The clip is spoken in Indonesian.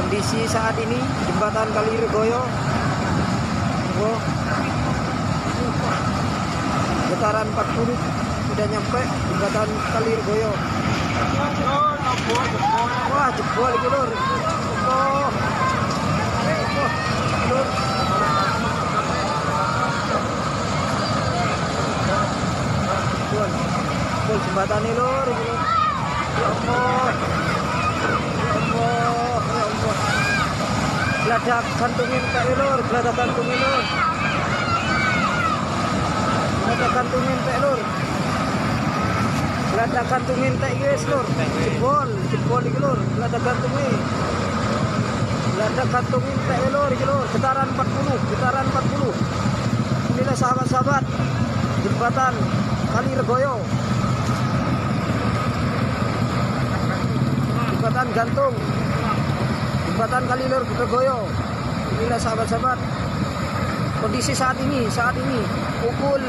Kondisi saat ini jembatan Kaliregoyo, getaran 40 sudah nyampe jembatan Kaliregoyo. Wah, jebol itu lur. Lur. Jebol jembatan ini lur. Ya Allah. Geladak gantungin Pak Lur, geladak gantungin lur. Geladak gantungin Pak Lur. Geladak gantungin Pak guys lur. Jebol iki lur, geladak gantungin. Geladak gantungin Pak Lur iki lur, getaran 40. Inilah sahabat-sahabat jembatan Kaliregoyo. Jembatan gantung. Jembatan Kaliregoyo. Inilah sahabat-sahabat kondisi saat ini pukul